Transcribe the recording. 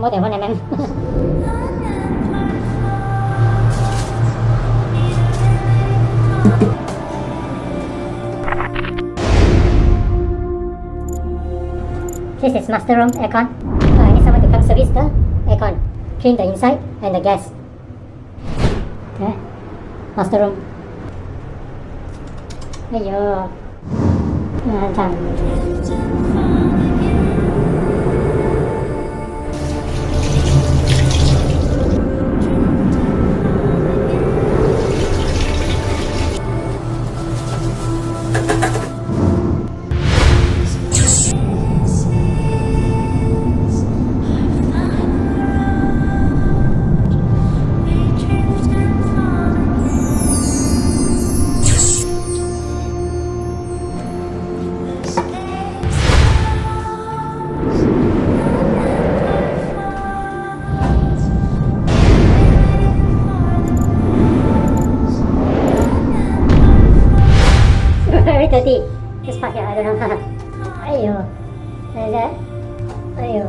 more than 1 mm. This is Masteroom aircon. I need someone to come service the aircon, clean the inside and the gas. Okay, Masteroom. Ayo, done. Very dirty. This part here, I don't know. Ayo. Like that. Ayo.